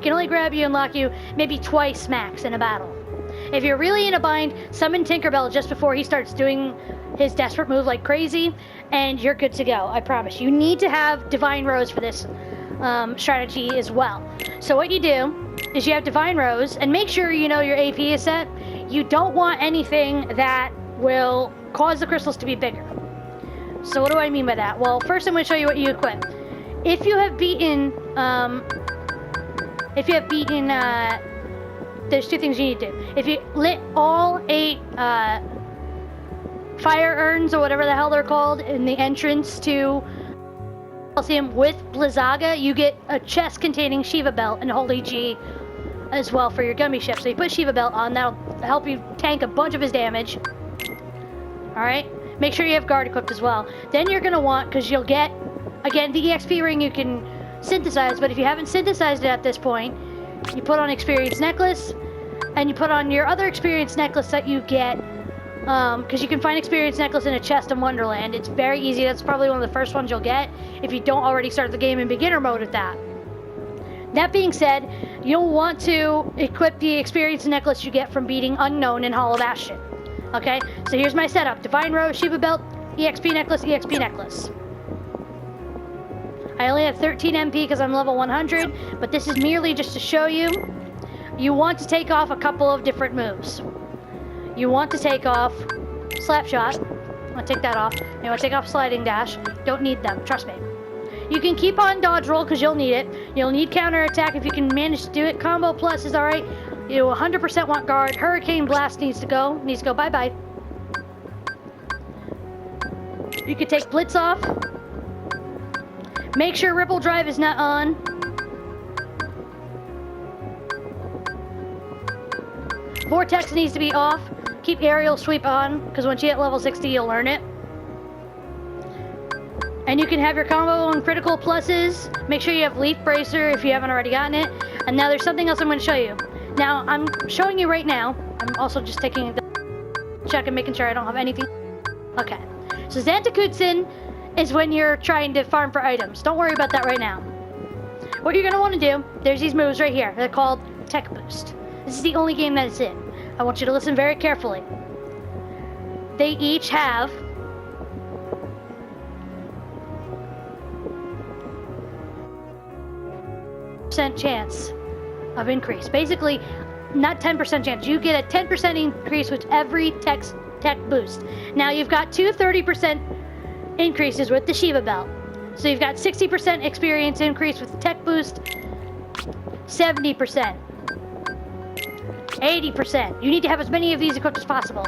can only grab you and lock you maybe twice max in a battle. If you're really in a bind, summon Tinkerbell just before he starts doing his desperate move like crazy, and you're good to go, I promise. You need to have Divine Rose for this strategy as well. So what you do is you have Divine Rose, and make sure you know your AP is set. You don't want anything that will cause the crystals to be bigger. So what do I mean by that? Well, first I'm going to show you what you equip. If you have beaten, there's two things you need to do. If you lit all 8 fire urns or whatever the hell they're called in the entrance to Coliseum with Blizzaga, you get a chest containing Shiva Belt and Holy G as well for your gummy ship. So you put Shiva Belt on, that'll help you tank a bunch of his damage. Alright? Make sure you have guard equipped as well. Then you're going to want, because you'll get, again, the EXP ring you can synthesize, but if you haven't synthesized it at this point, you put on Experience Necklace, and you put on your other Experience Necklace that you get, because you can find Experience Necklace in a chest in Wonderland. It's very easy. That's probably one of the first ones you'll get if you don't already start the game in beginner mode with that. That being said, you'll want to equip the Experience Necklace you get from beating Unknown in Hollow Bastion. Okay, so here's my setup. Divine Rose, Shiva Belt, EXP Necklace, EXP Necklace. I only have 13 MP because I'm level 100, but this is merely just to show you. You want to take off a couple of different moves. You want to take off Slapshot. I'm going to take that off. You want to take off Sliding Dash. Don't need them, trust me. You can keep on Dodge Roll because you'll need it. You'll need Counter Attack if you can manage to do it. Combo Plus is alright. You 100% want Guard. Hurricane Blast needs to go. Needs to go bye-bye. You can take Blitz off. Make sure Ripple Drive is not on. Vortex needs to be off. Keep Aerial Sweep on, because once you hit level 60, you'll learn it. And you can have your combo and critical pluses. Make sure you have Leaf Bracer if you haven't already gotten it. And now there's something else I'm going to show you. Now, I'm showing you right now. I'm also just taking a check and making sure I don't have anything. Okay. So Zantakutsun is when you're trying to farm for items. Don't worry about that right now. What you're going to want to do, there's these moves right here. They're called Tech Boost. This is the only game that it's in. I want you to listen very carefully. They each have chance of increase. Basically, not 10% chance. You get a 10% increase with every tech boost. Now, you've got two 30% increases with the Shiva Belt. So you've got 60% experience increase with the tech boost, 70%, 80%. You need to have as many of these equipped as possible.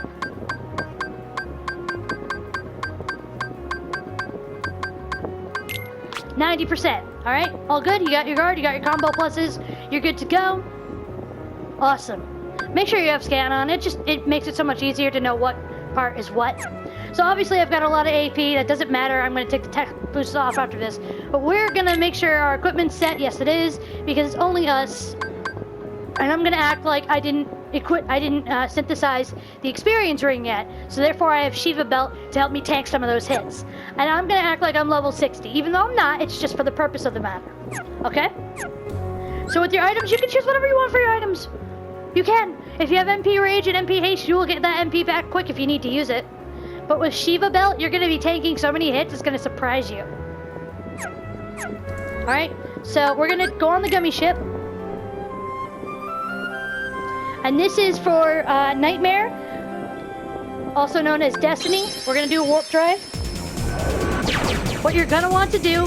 %. All right, all good. You got your guard, you got your combo pluses, you're good to go. Awesome. Make sure you have scan on. It makes it so much easier to know what part is what. So obviously I've got a lot of AP. That doesn't matter. I'm going to take the tech boosts off after this. But we're going to make sure our equipment's set. Yes, it is, because it's only us. And I'm going to act like I didn't synthesize the experience ring yet. So therefore I have Shiva Belt to help me tank some of those hits. And I'm going to act like I'm level 60. Even though I'm not, it's just for the purpose of the matter. Okay? So with your items, you can choose whatever you want for your items. You can. If you have MP Rage and MP Haste, you will get that MP back quick if you need to use it. But with Shiva Belt, you're going to be taking so many hits, it's going to surprise you. Alright, so we're going to go on the gummy ship. And this is for Nightmare, also known as Destiny. We're going to do a Warp Drive. What you're going to want to do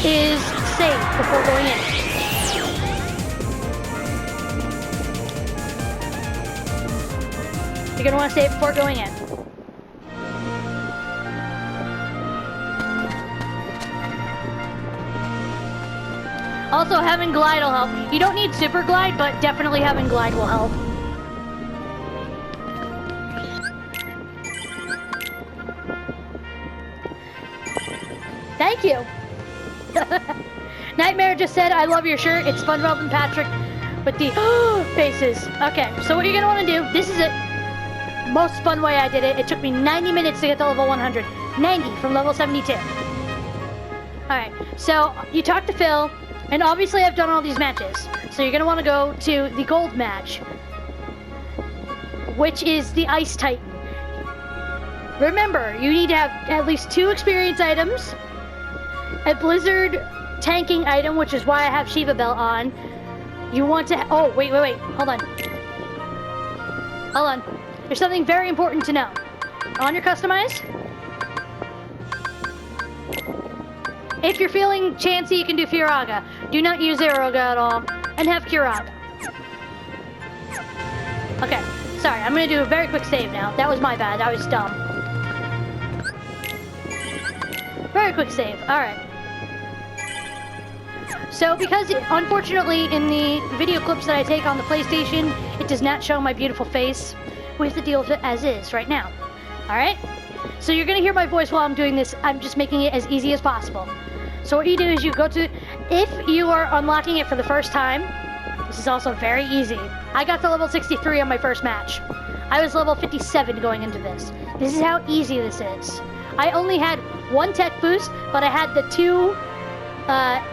is save before going in. You're going to want to save before going in. Also, having glide will help. You don't need super glide, but definitely having glide will help. Thank you. Nightmare just said, I love your shirt. It's SpongeBob and Patrick with the faces. Okay, so what you're going to want to do, this is it. Most fun way I did it. It took me 90 minutes to get to level 100. 90 from level 72. Alright, so you talk to Phil, And obviously I've done all these matches. So you're gonna wanna go to the gold match, which is the Ice Titan. Remember, you need to have at least 2 experience items, a Blizzard tanking item, which is why I have Shiva Belt on. You want to, oh, wait, hold on. Hold on. There's something very important to know. On your customize, if you're feeling chancy, you can do Firaga. Do not use Aeroga at all, and have Curaga. Okay, sorry, I'm gonna do a very quick save now. That was my bad, I was dumb. Very quick save, alright. So because, unfortunately, in the video clips that I take on the PlayStation, it does not show my beautiful face, we have to deal with it as is right now. Alright? So you're gonna hear my voice while I'm doing this. I'm just making it as easy as possible. So what you do is you go to, if you are unlocking it for the first time, this is also very easy. I got to level 63 on my first match. I was level 57 going into this. This is how easy this is. I only had 1 tech boost, but I had the 2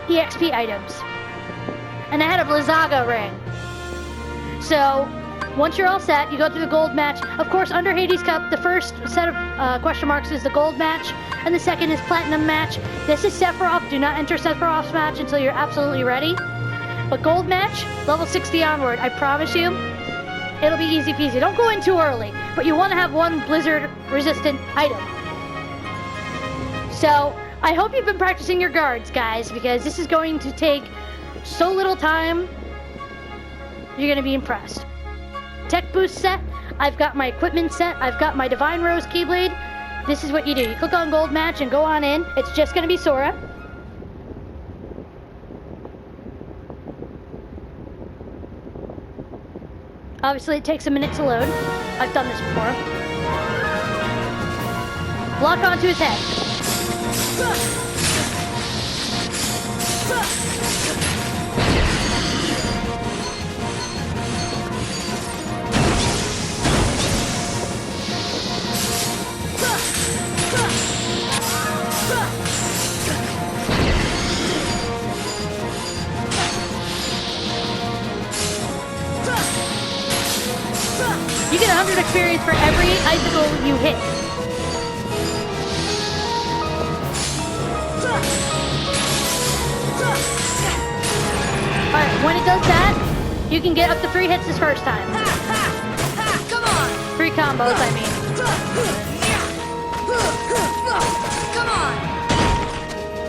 EXP items. And I had a Blizzaga ring. So, once you're all set, you go through the gold match. Of course, under Hades Cup, the first set of question marks is the gold match, and the second is platinum match. This is Sephiroth. Do not enter Sephiroth's match until you're absolutely ready. But gold match, level 60 onward, I promise you, it'll be easy peasy. Don't go in too early, but you want to have 1 blizzard resistant item. So, I hope you've been practicing your guards, guys, because this is going to take so little time, you're going to be impressed. Tech boost set, I've got my equipment set, I've got my Divine Rose Keyblade. This is what you do. You click on gold match and go on in. It's just going to be Sora. Obviously, it takes a minute to load. I've done this before. Lock onto his head. You get 100 experience for every icicle you hit. Alright, when it does that, you can get up to 3 hits this first time. Come on! 3 combos, I mean. Come on!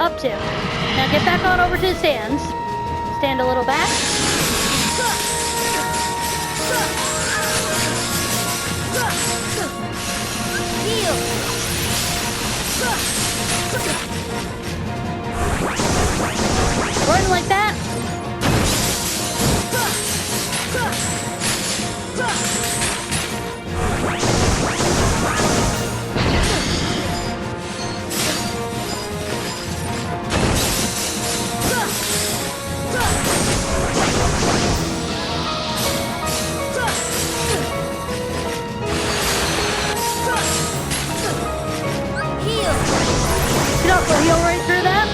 Up to. Now get back on over to the stands. Stand a little back. Heal! Run like that. You can also heal right through that.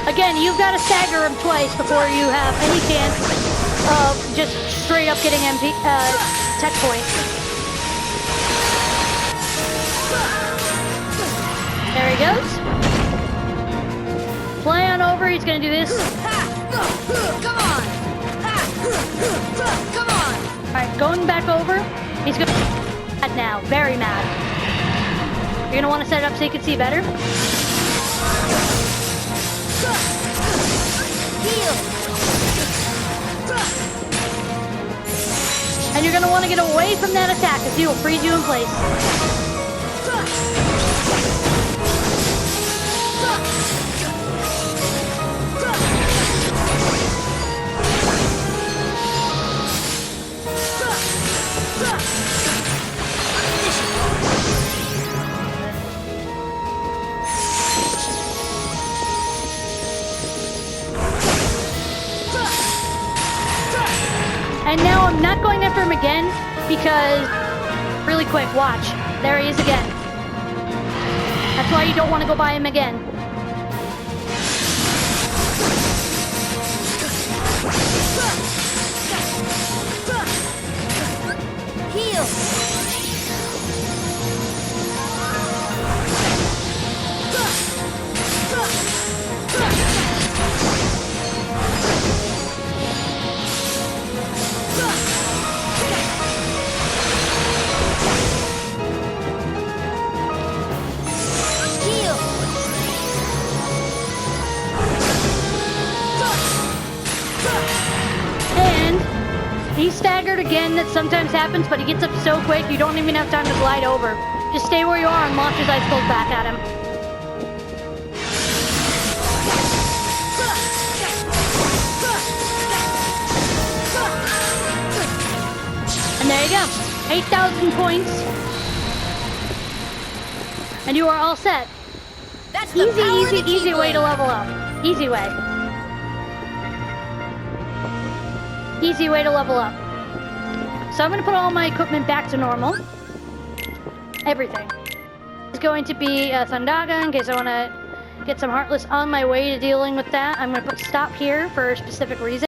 Again, you've got to stagger him twice before you have any chance of just straight up getting MP tech points. There he goes. Fly on over, he's gonna do this. Come on! Come on! Alright, going back over, he's gonna be mad now, very mad. You're gonna want to set it up so you can see better. Heal! And you're gonna want to get away from that attack because he will freeze you in place. And now I'm not going after him again because really quick. Watch. There he is again. That's why you don't want to go by him again. Heal. Heal. And he's staggered again. That sometimes happens, but he gets up so quick you don't even have time to glide over. Just stay where you are and launch his ice bolt back at him. And there you go. 8,000 points. And you are all set. That's the power of the Easy way to Keyblade. level up. Easy way. Easy way to level up. So I'm going to put all my equipment back to normal. Everything. It's going to be Thundaga in case I want to get some Heartless on my way to dealing with that. I'm going to put stop here for a specific reason.